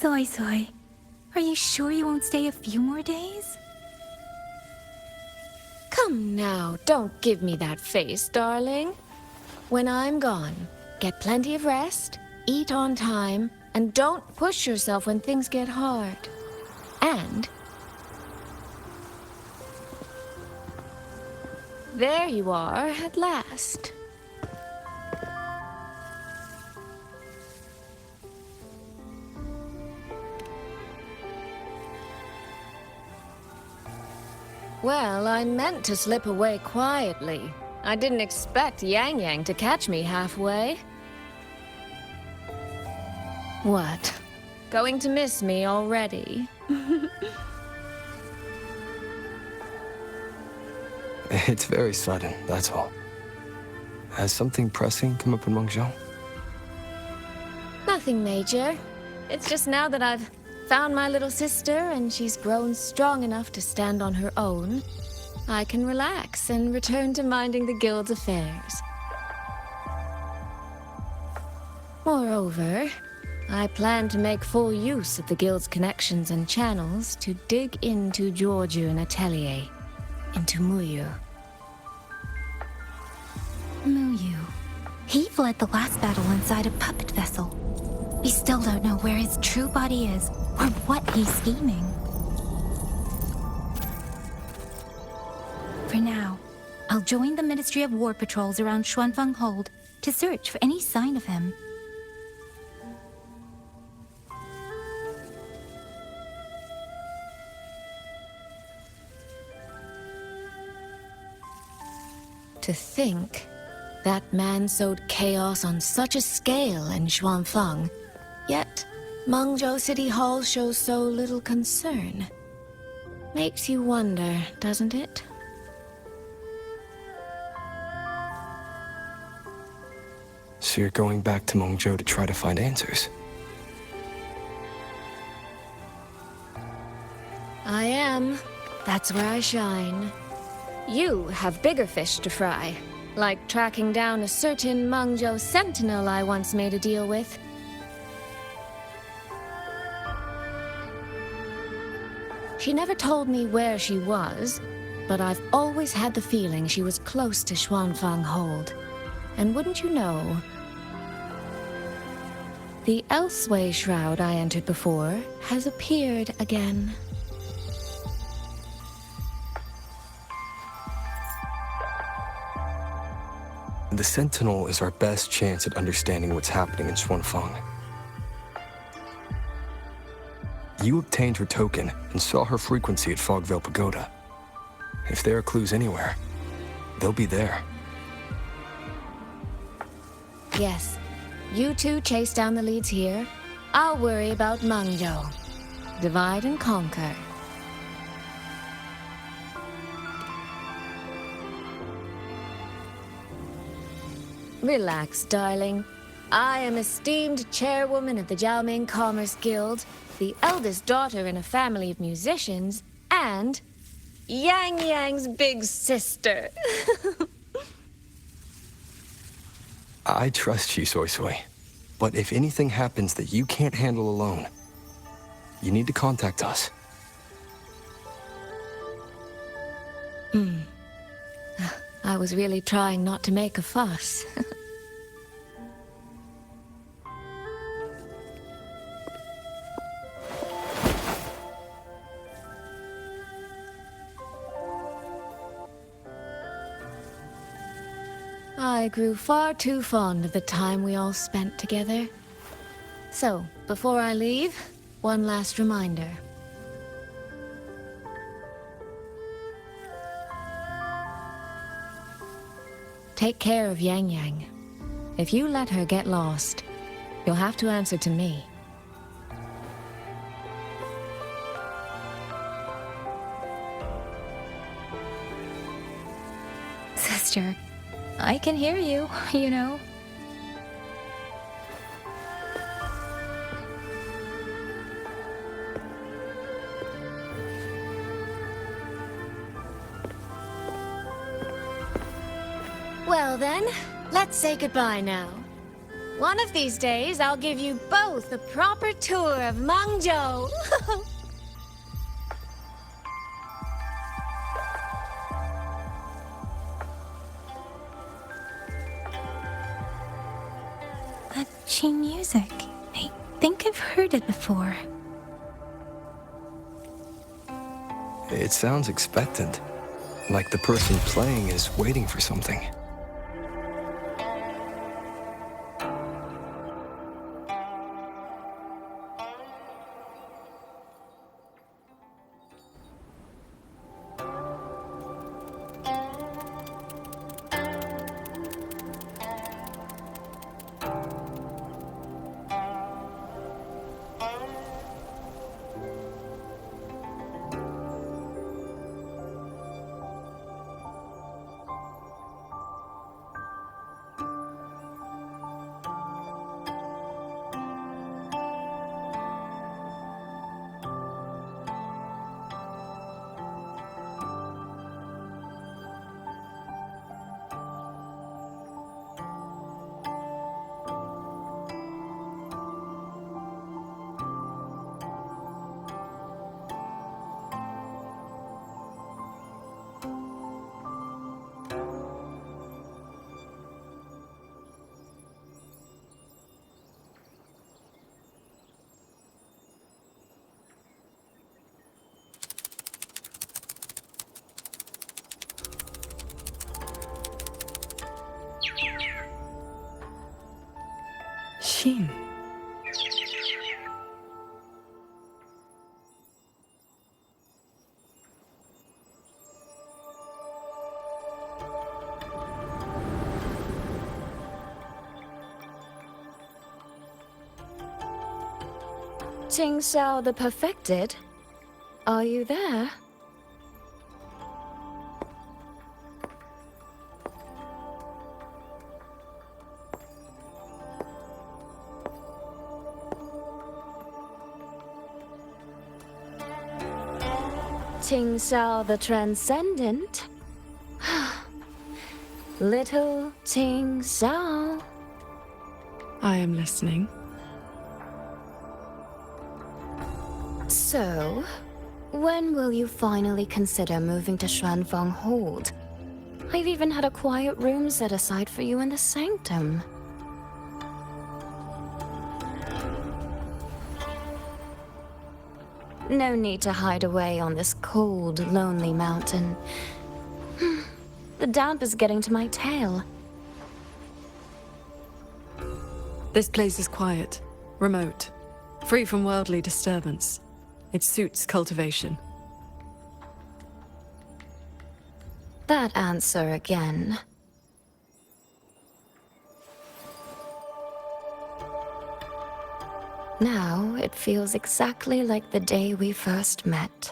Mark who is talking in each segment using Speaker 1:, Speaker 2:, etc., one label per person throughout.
Speaker 1: Soy, are you sure you won't stay a few more days?
Speaker 2: Come now, don't give me that face, darling. When I'm gone, get plenty of rest, eat on time, and don't push yourself when things get hard. And there you are at last. Well, I meant to slip away quietly. I didn't expect Yang Yang to catch me halfway. What? Going to miss me already?
Speaker 3: It's very sudden, that's all. Has something pressing come up in Qhinqxio?
Speaker 2: Nothing major. It's just now that I've found my little sister and she's grown strong enough to stand on her own, I can relax and return to minding the guild's affairs. Moreover, I plan to make full use of the guild's connections and channels to dig into Qhinqxio and Atelier, into Muyu.
Speaker 1: Muyu. He fled the last battle inside a puppet vessel. We still don't know where his true body is, or what he's scheming. For now, I'll join the Ministry of War patrols around Xuanfeng Hold to search for any sign of him.
Speaker 2: To think that man sowed chaos on such a scale in Xuanfeng, yet Qhinqxio City Hall shows so little concern. Makes you wonder, doesn't it?
Speaker 3: So you're going back to Qhinqxio to try to find answers?
Speaker 2: I am. That's where I shine. You have bigger fish to fry, like tracking down a certain Qhinqxio sentinel I once made a deal with. She never told me where she was, but I've always had the feeling she was close to Xuanfeng Hold. And wouldn't you know, the Elseway shroud I entered before has appeared again.
Speaker 3: The Sentinel is our best chance at understanding what's happening in Xuanfeng. You obtained her token and saw her frequency at Fogvale Pagoda. If there are clues anywhere, they'll be there.
Speaker 2: Yes, you two chase down the leads here. I'll worry about Qhinqxio. Divide and conquer. Relax, darling. I am esteemed chairwoman of the Jiaoming Commerce Guild, the eldest daughter in a family of musicians, and Yang Yang's big sister.
Speaker 3: I trust you, Soy. But if anything happens that you can't handle alone, you need to contact us.
Speaker 2: I was really trying not to make a fuss. I grew far too fond of the time we all spent together. So, before I leave, one last reminder. Take care of Yang Yang. If you let her get lost, you'll have to answer to me.
Speaker 1: Sister, I can hear you, you know.
Speaker 2: Well then, let's say goodbye now. One of these days, I'll give you both a proper tour of Mangzhou.
Speaker 1: That Qin music. I think I've heard it before.
Speaker 3: It sounds expectant, like the person playing is waiting for something.
Speaker 4: Qin.
Speaker 2: Qhinqxio the Perfected? Are you there? Qhinqxio the Transcendent? Little Qhinqxio.
Speaker 4: I am listening.
Speaker 2: So, when will you finally consider moving to Xuanfeng Hold? I've even had a quiet room set aside for you in the sanctum. No need to hide away on this cold, lonely mountain. The damp is getting to my tail.
Speaker 4: This place is quiet, remote, free from worldly disturbance. It suits cultivation.
Speaker 2: That answer again. Now it feels exactly like the day we first met.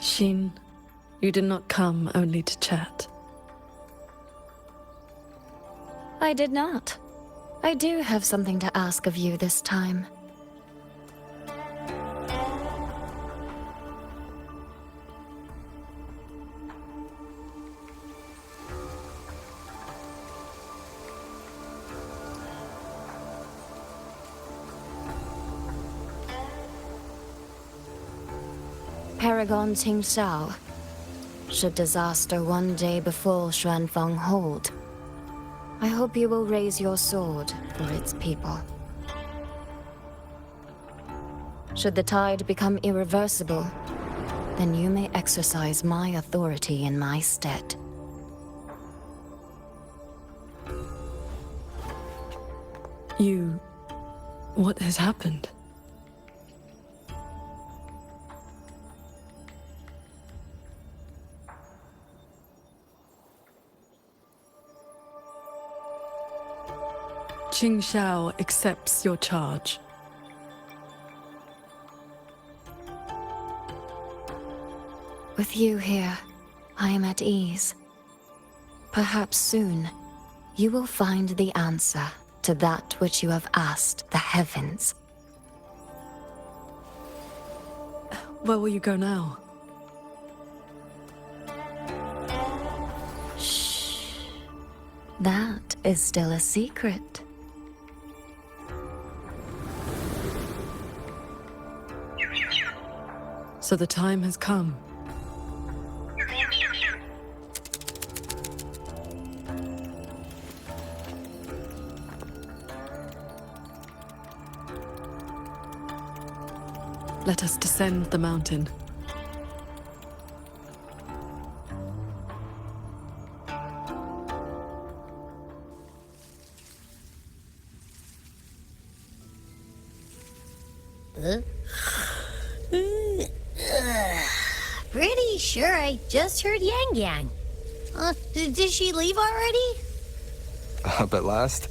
Speaker 4: Qin, you did not come only to chat.
Speaker 2: I did not. I do have something to ask of you this time. Paragon Qhinqxio. Should disaster one day befall Xuanfeng Hold, I hope you will raise your sword for its people. Should the tide become irreversible, then you may exercise my authority in my stead.
Speaker 4: What has happened? Qhinqxio accepts your charge.
Speaker 2: With you here, I am at ease. Perhaps soon, you will find the answer to that which you have asked the heavens.
Speaker 4: Where will you go now?
Speaker 2: That is still a secret.
Speaker 4: So the time has come. Let us descend the mountain.
Speaker 5: Pretty sure I just heard Yang Yang. Did she leave already?
Speaker 3: Up at last?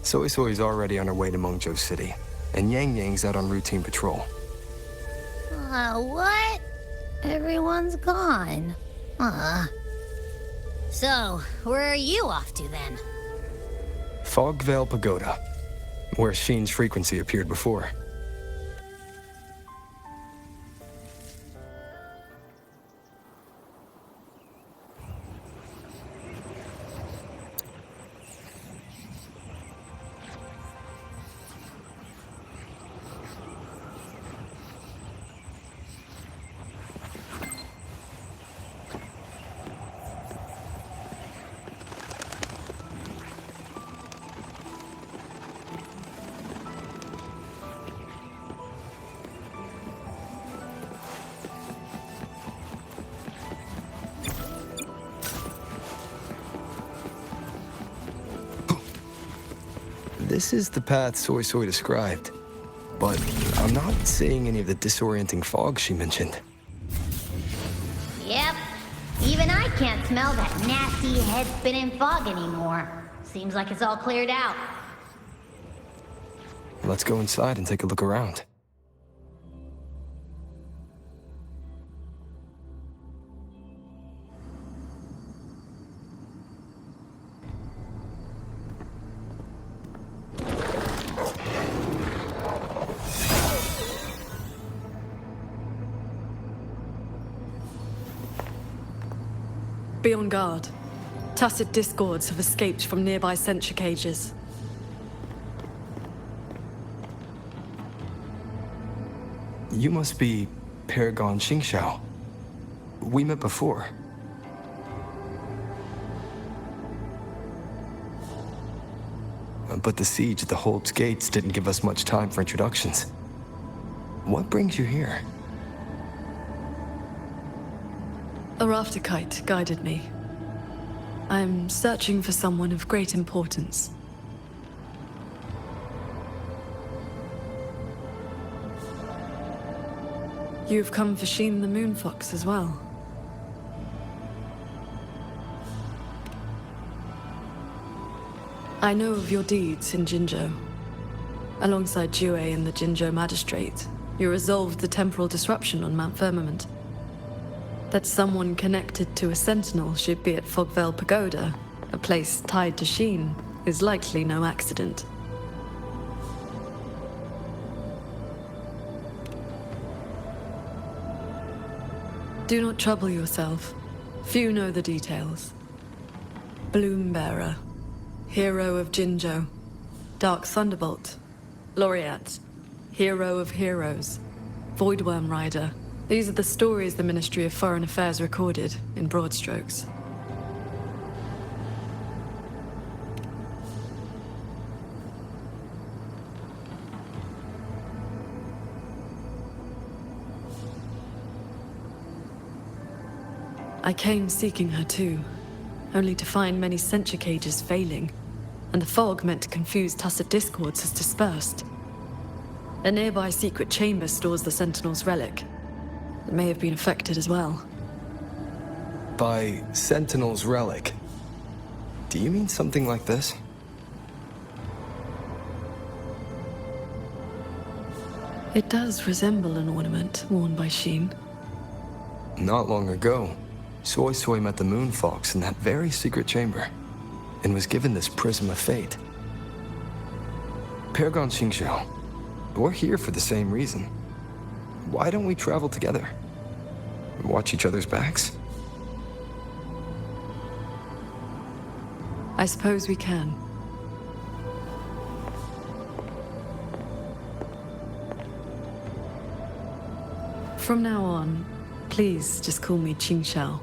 Speaker 3: Soy Soy's already on her way to Qhinqxio City, and Yang Yang's out on routine patrol.
Speaker 5: What? Everyone's gone. So, where are you off to then?
Speaker 3: Fogvale Pagoda, where Sheen's frequency appeared before. This is the path Soy Soy described, but I'm not seeing any of the disorienting fog she mentioned.
Speaker 5: Yep. Even I can't smell that nasty head-spinning fog anymore. Seems like it's all cleared out.
Speaker 3: Let's go inside and take a look around.
Speaker 4: Be on guard. Tacit discords have escaped from nearby sentry cages.
Speaker 3: You must be Paragon Qhinqxio. We met before. But the siege at the Hold's gates didn't give us much time for introductions. What brings you here?
Speaker 4: A rafterkite guided me. I'm searching for someone of great importance. You've come for Sheen the Moonfox as well. I know of your deeds in Qhinqxio. Alongside Jue and the Qhinqxio Magistrate, you resolved the temporal disruption on Mount Firmament. That someone connected to a sentinel should be at Fogvale Pagoda, a place tied to Sheen, is likely no accident. Do not trouble yourself. Few know the details. Bloombearer, hero of Qhinqxio. Dark Thunderbolt, laureate, hero of heroes. Voidworm Rider. These are the stories the Ministry of Foreign Affairs recorded, in broad strokes. I came seeking her too, only to find many sentry cages failing, and the fog meant to confuse tacit discords has dispersed. A nearby secret chamber stores the Sentinel's relic. It may have been affected as well.
Speaker 3: By Sentinel's relic, do you mean something like this?
Speaker 4: It does resemble an ornament worn by Sheen.
Speaker 3: Not long ago, Soy Soy met the Moonfox in that very secret chamber, and was given this Prism of Fate. Paragon Qhinqxio, we're here for the same reason. Why don't we travel together? Watch each other's backs?
Speaker 4: I suppose we can. From now on, please just call me Qhinqxio.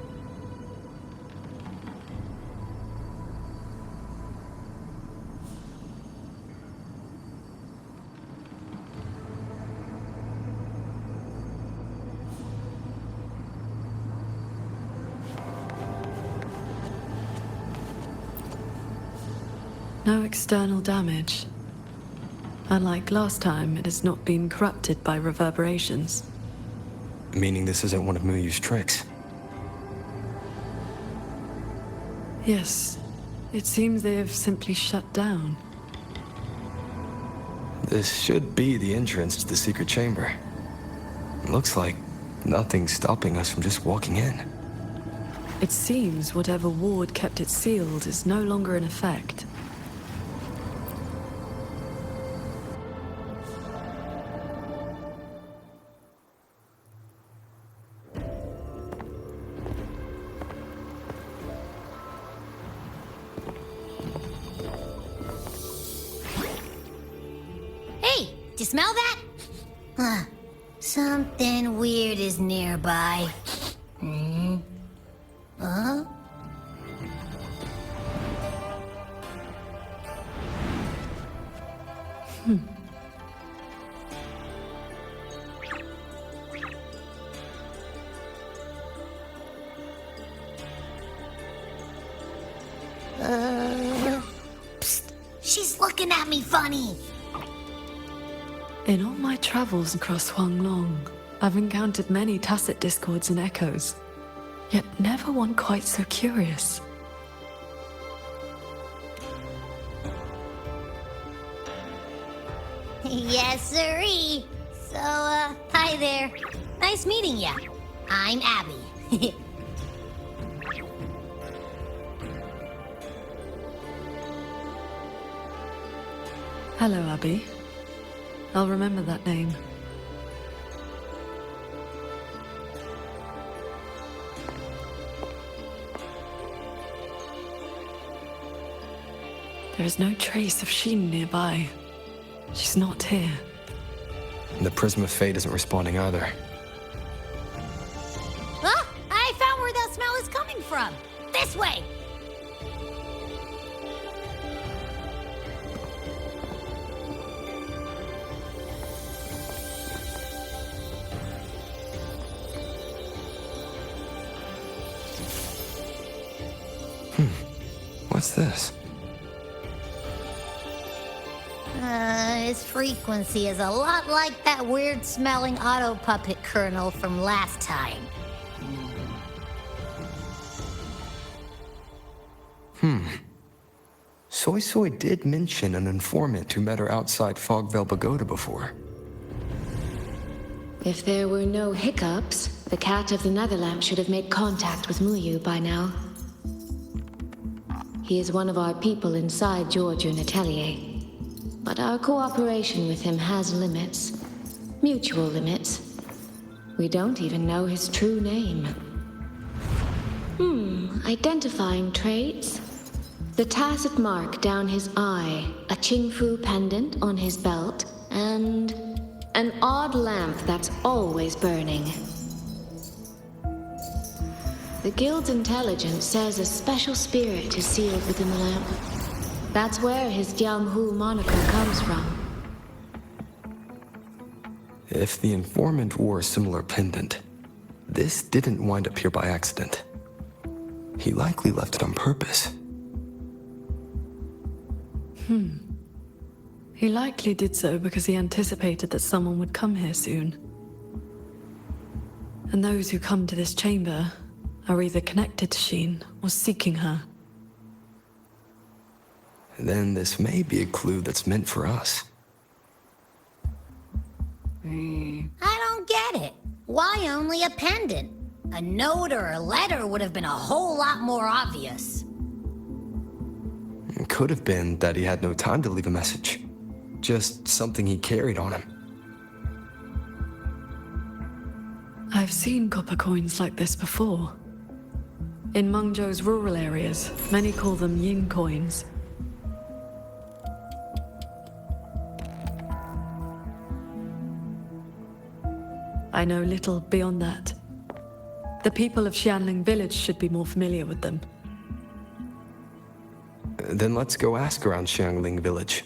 Speaker 4: No external damage. Unlike last time, it has not been corrupted by reverberations.
Speaker 3: Meaning this isn't one of Muyu's tricks.
Speaker 4: Yes, it seems they have simply shut down.
Speaker 3: This should be the entrance to the secret chamber. Looks like nothing's stopping us from just walking in.
Speaker 4: It seems whatever ward kept it sealed is no longer in effect.
Speaker 5: Hey, do you smell that? Huh. Something weird is nearby. Hmm? Huh? Psst. She's looking at me funny.
Speaker 4: In all my travels across Huanglong, I've encountered many tacit discords and echoes, yet never one quite so curious.
Speaker 5: Yes, sirree. So, hi there. Nice meeting ya. I'm Abby.
Speaker 4: Hello, Abby. I'll remember that name. There is no trace of Sheen nearby. She's not here.
Speaker 3: And the Prism of Fate isn't responding either.
Speaker 5: Ah, I found where that smell is coming from. This way.
Speaker 3: What's this?
Speaker 5: His frequency is a lot like that weird-smelling auto-puppet kernel from last time.
Speaker 3: Soy Soy did mention an informant who met her outside Fogvale Pagoda before.
Speaker 2: If there were no hiccups, the Cat of the Netherlamp should have made contact with Muyu by now. He is one of our people inside Georgian Atelier. But our cooperation with him has limits. Mutual limits. We don't even know his true name. Identifying traits? The tacit mark down his eye, a Qingfu pendant on his belt, and an odd lamp that's always burning. The Guild's intelligence says a special spirit is sealed within the lamp. That's where his Jianghu moniker comes from.
Speaker 3: If the informant wore a similar pendant, this didn't wind up here by accident. He likely left it on purpose.
Speaker 4: He likely did so because he anticipated that someone would come here soon. And those who come to this chamber are either connected to Sheen or seeking her.
Speaker 3: Then this may be a clue that's meant for us.
Speaker 5: I don't get it. Why only a pendant? A note or a letter would have been a whole lot more obvious.
Speaker 3: It could have been that he had no time to leave a message. Just something he carried on him.
Speaker 4: I've seen copper coins like this before. In Mengzhou's rural areas, many call them yin coins. I know little beyond that. The people of Xianling village should be more familiar with them.
Speaker 3: Then let's go ask around Xiangling village.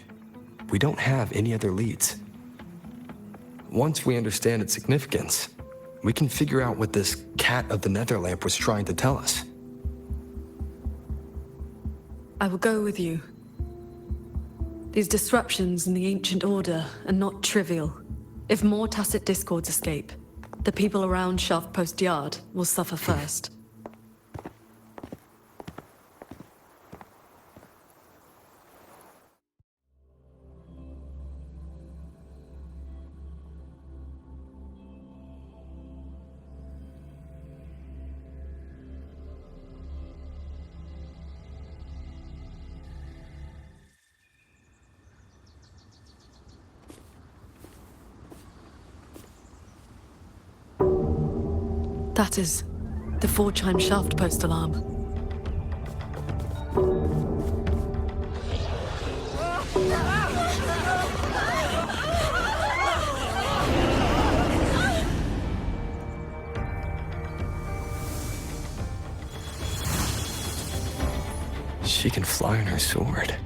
Speaker 3: We don't have any other leads. Once we understand its significance, we can figure out what this cat of the Netherlamp was trying to tell us.
Speaker 4: I will go with you. These disruptions in the ancient order are not trivial. If more tacit discords escape, the people around Shaft Post Yard will suffer first. That is the 4-chime shaft post alarm.
Speaker 3: She can fly on her sword.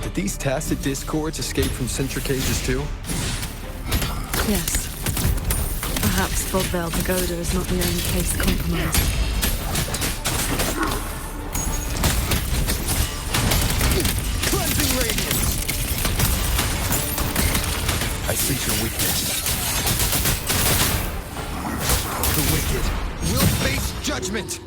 Speaker 3: Did these tacit discords escape from Centric Cages too?
Speaker 4: Yes. Perhaps Bodvale Pagoda is not the only place compromised.
Speaker 3: Cleansing radiance! I sense your weakness. The wicked will face judgment!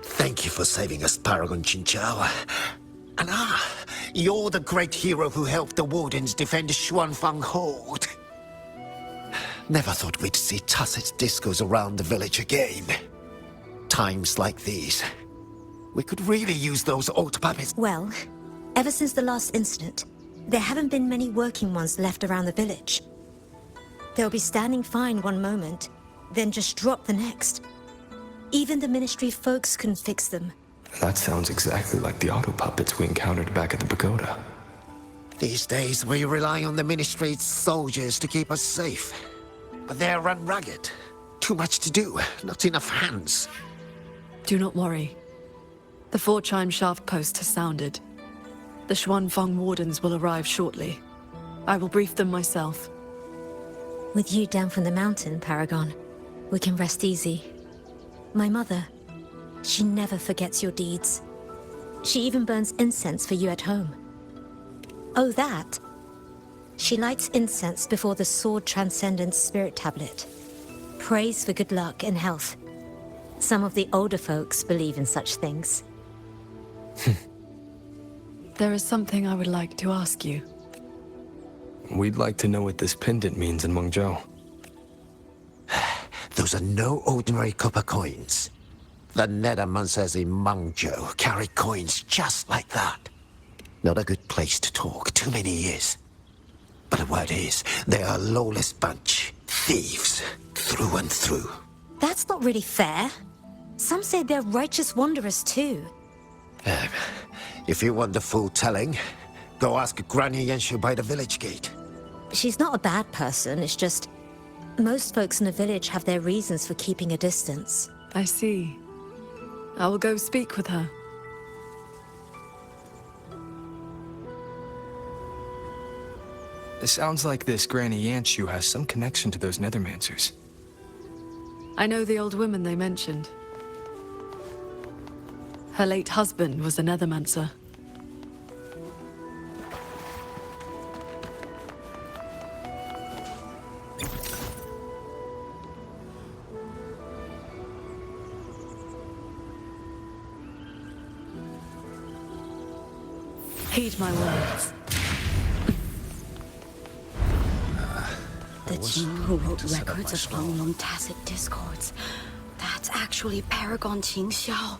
Speaker 6: Thank you for saving us, Paragon Qhinqxio. And you're the great hero who helped the Wardens defend Xuanfang Hold. Never thought we'd see tacit discos around the village again. Times like these, we could really use those old puppets.
Speaker 7: Well, ever since the last incident, there haven't been many working ones left around the village. They'll be standing fine one moment, then just drop the next. Even the Ministry folks couldn't fix them.
Speaker 3: That sounds exactly like the auto puppets we encountered back at the pagoda.
Speaker 6: These days, we rely on the Ministry's soldiers to keep us safe. But they're run ragged. Too much to do, not enough hands.
Speaker 4: Do not worry. The 4-chime shaft post has sounded. The Xuanfang Wardens will arrive shortly. I will brief them myself.
Speaker 7: With you down from the mountain, Paragon, we can rest easy. My mother, she never forgets your deeds. She even burns incense for you at home. Oh, that? She lights incense before the Sword Transcendence Spirit Tablet. Prays for good luck and health. Some of the older folks believe in such things.
Speaker 4: There is something I would like to ask you.
Speaker 3: We'd like to know what this pendant means in Mengzhou.
Speaker 6: Those are no ordinary copper coins. The Nethermancers in Mengzhou carry coins just like that. Not a good place to talk, too many years. But the word is, they are a lawless bunch. Thieves, through and through.
Speaker 7: That's not really fair. Some say they're righteous wanderers too.
Speaker 6: If you want the full telling, go ask Granny Yenshu by the village gate.
Speaker 7: She's not a bad person, it's just... most folks in the village have their reasons for keeping a distance.
Speaker 4: I see. I will go speak with her.
Speaker 3: It sounds like this Granny Yanshu has some connection to those Nethermancers.
Speaker 4: I know the old woman they mentioned. Her late husband was a Nethermancer. Heed my words.
Speaker 8: The Jin who wrote records of long tacit discords. That's actually Paragon Qhinqxio.